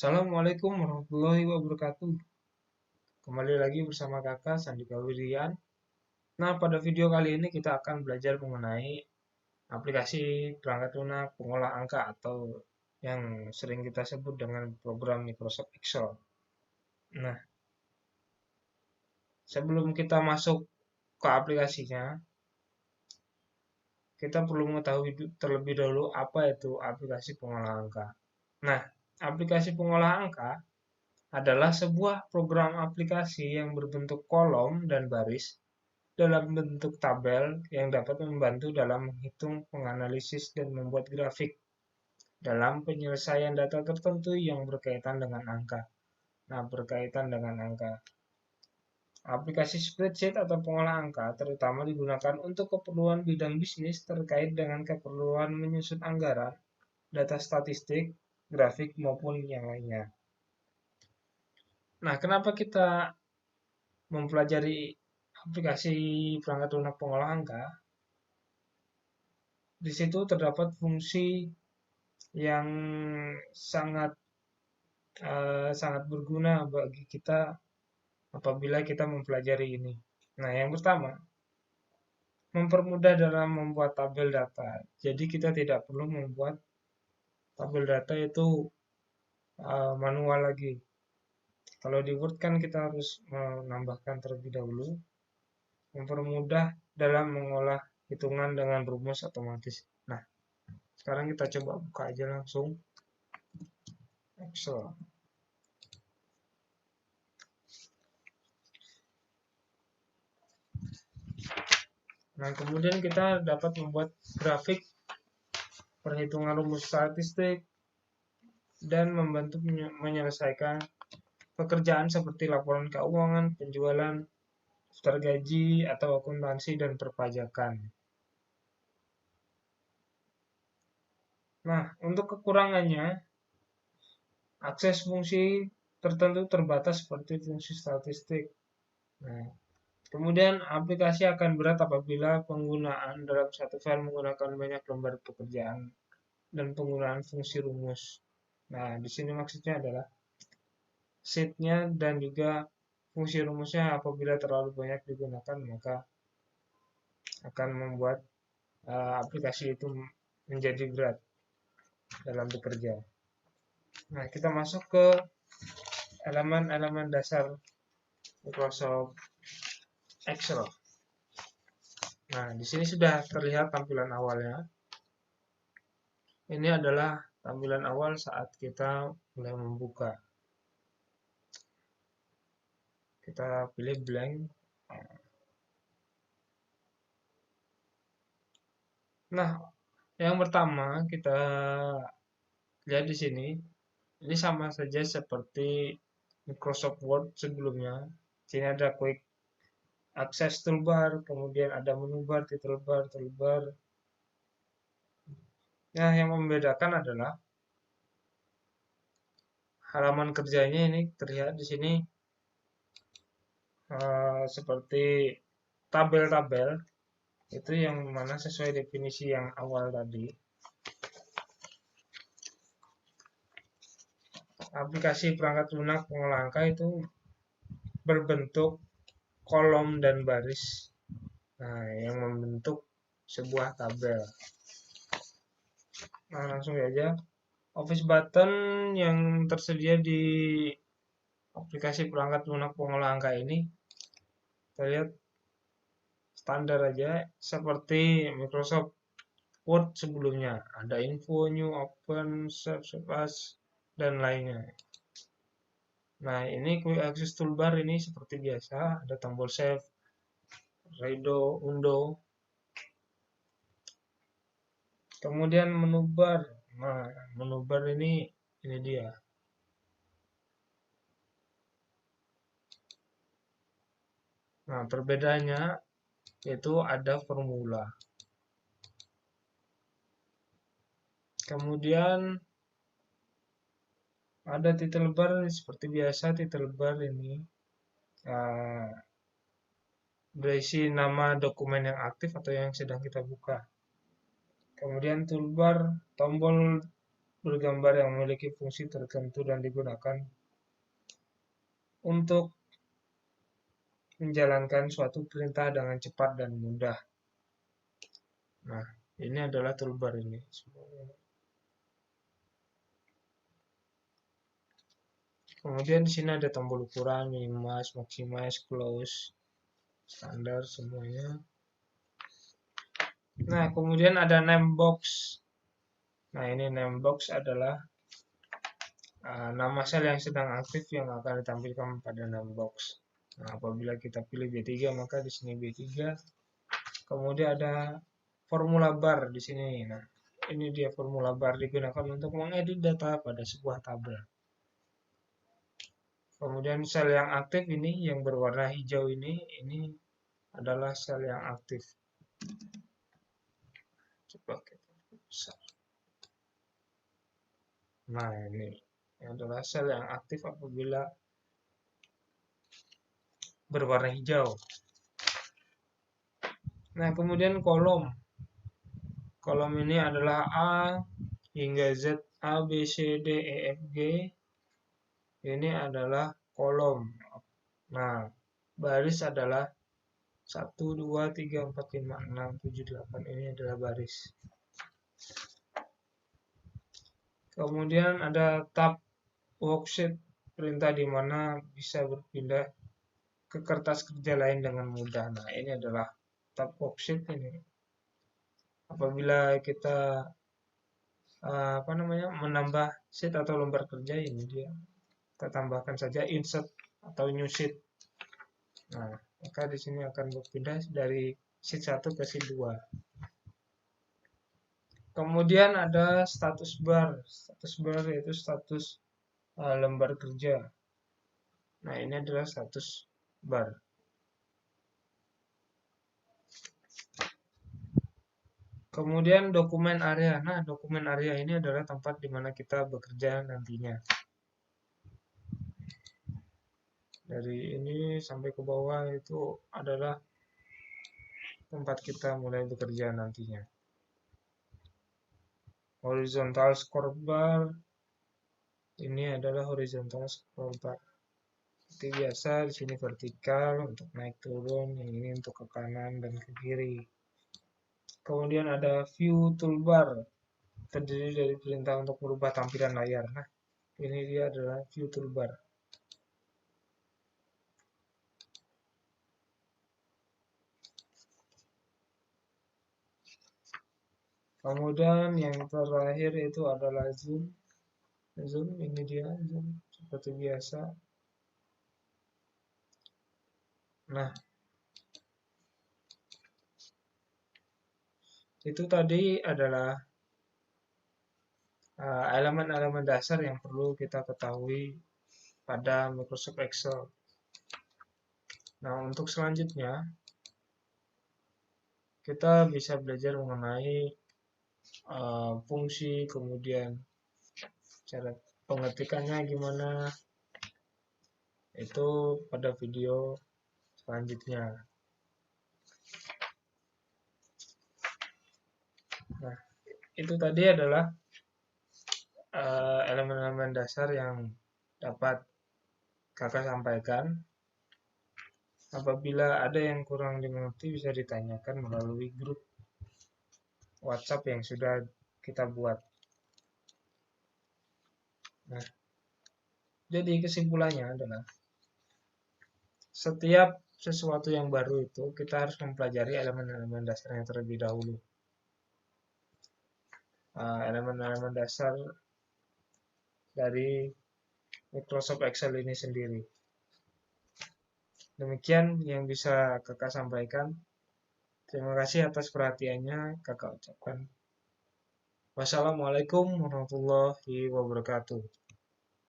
Assalamualaikum warahmatullahi wabarakatuh. Kembali lagi bersama kakak Sandika Wirian. Nah, pada video kali ini kita akan belajar mengenai aplikasi perangkat lunak pengolah angka atau yang sering kita sebut dengan program Microsoft Excel. Nah, sebelum kita masuk ke aplikasinya, kita perlu mengetahui terlebih dahulu apa itu aplikasi pengolah angka. Nah, aplikasi pengolah angka adalah sebuah program aplikasi yang berbentuk kolom dan baris dalam bentuk tabel yang dapat membantu dalam menghitung, menganalisis, dan membuat grafik dalam penyelesaian data tertentu yang berkaitan dengan angka. Nah, berkaitan dengan angka. Aplikasi spreadsheet atau pengolah angka terutama digunakan untuk keperluan bidang bisnis terkait dengan keperluan menyusun anggaran, data statistik, grafik, maupun yang lainnya. Nah, kenapa kita mempelajari aplikasi perangkat lunak pengolah angka? Di situ terdapat fungsi yang sangat sangat berguna bagi kita apabila kita mempelajari ini. Nah, yang pertama, mempermudah dalam membuat tabel data. Jadi kita tidak perlu membuat tabel data itu manual lagi. Kalau di Word kan kita harus menambahkan terlebih dahulu. Mempermudah dalam mengolah hitungan dengan rumus otomatis. Nah, sekarang kita coba buka aja langsung Excel. Nah, kemudian kita dapat membuat grafik perhitungan rumus statistik dan membantu menyelesaikan pekerjaan seperti laporan keuangan, penjualan, daftar gaji, atau akuntansi dan perpajakan. Nah, untuk kekurangannya, akses fungsi tertentu terbatas seperti fungsi statistik. Nah, kemudian aplikasi akan berat apabila penggunaan dalam satu file menggunakan banyak lembar pekerjaan dan penggunaan fungsi rumus. Nah, di sini maksudnya adalah sheet-nya dan juga fungsi rumusnya apabila terlalu banyak digunakan maka akan membuat aplikasi itu menjadi berat dalam bekerja. Nah, kita masuk ke elemen-elemen dasar Microsoft Excel. Nah, di sini sudah terlihat tampilan awalnya. Ini adalah tampilan awal saat kita mulai membuka. Kita pilih blank. Nah, yang pertama kita lihat di sini. Ini sama saja seperti Microsoft Word sebelumnya. Di sini ada quick access toolbar, kemudian ada menu bar, title bar, toolbar. Nah, yang membedakan adalah halaman kerjanya ini terlihat di sini seperti tabel-tabel itu yang mana sesuai definisi yang awal tadi. Aplikasi perangkat lunak pengolah angka itu berbentuk kolom dan baris, nah, yang membentuk sebuah tabel. Nah, langsung saja. Office button yang tersedia di aplikasi perangkat lunak pengolah angka ini kita lihat standar aja seperti Microsoft Word sebelumnya. Ada info, new, open, save as, dan lainnya. Nah, ini quick access toolbar ini seperti biasa, ada tombol save, redo, undo. Kemudian menu bar. Nah, menu bar ini dia. Nah, perbedaannya yaitu ada formula. Kemudian ada title bar seperti biasa, title bar ini berisi nama dokumen yang aktif atau yang sedang kita buka. Kemudian toolbar, tombol bergambar yang memiliki fungsi tertentu dan digunakan untuk menjalankan suatu perintah dengan cepat dan mudah. Nah, ini adalah toolbar ini. Kemudian di sini ada tombol ukuran, minimize, maximize, close, standar semuanya. Nah, kemudian ada name box. Nah, ini name box adalah nama sel yang sedang aktif yang akan ditampilkan pada name box. Nah, apabila kita pilih B3, maka di sini B3. Kemudian ada formula bar di sini. Nah, ini dia formula bar digunakan untuk mengedit data pada sebuah tabel. Kemudian sel yang aktif ini yang berwarna hijau ini adalah sel yang aktif. Coba kita besar. Nah, ini adalah sel yang aktif apabila berwarna hijau. Nah, kemudian kolom. Kolom ini adalah A hingga Z, A, B, C, D, E, F, G. Ini adalah kolom. Nah, baris adalah 1, 2, 3, 4, 5, 6, 7, 8. Ini adalah baris. Kemudian ada tab worksheet, perintah di mana bisa berpindah ke kertas kerja lain dengan mudah. Nah, ini adalah tab worksheet ini. Apabila kita menambah sheet atau lembar kerja, ini dia. Kita tambahkan saja insert atau new sheet. Nah, maka di sini akan berpindah dari sheet 1 ke sheet 2. Kemudian ada status bar. Status bar yaitu status lembar kerja. Nah, ini adalah status bar. Kemudian dokumen area. Nah, dokumen area ini adalah tempat di mana kita bekerja nantinya. Dari ini sampai ke bawah itu adalah tempat kita mulai bekerja nantinya. Horizontal scroll bar. Ini adalah horizontal scroll bar. Seperti biasa di sini vertikal untuk naik turun, yang ini untuk ke kanan dan ke kiri. Kemudian ada view toolbar, terdiri dari perintah untuk merubah tampilan layar. Nah, ini dia adalah view toolbar. Kemudian yang terakhir itu adalah zoom. Zoom, ini dia zoom seperti biasa. Nah, itu tadi adalah elemen-elemen dasar yang perlu kita ketahui pada Microsoft Excel. Nah, untuk selanjutnya kita bisa belajar mengenai fungsi, kemudian cara pengetikannya gimana, itu pada video selanjutnya. Nah, itu tadi adalah elemen-elemen dasar yang dapat kakak sampaikan. Apabila ada yang kurang dimengerti bisa ditanyakan melalui grup WhatsApp yang sudah kita buat. Nah, jadi kesimpulannya adalah setiap sesuatu yang baru itu kita harus mempelajari elemen-elemen dasarnya terlebih dahulu. Elemen-elemen dasar dari Microsoft Excel ini sendiri. Demikian yang bisa kakak sampaikan. Terima kasih atas perhatiannya kakak ucapkan. Wassalamualaikum warahmatullahi wabarakatuh.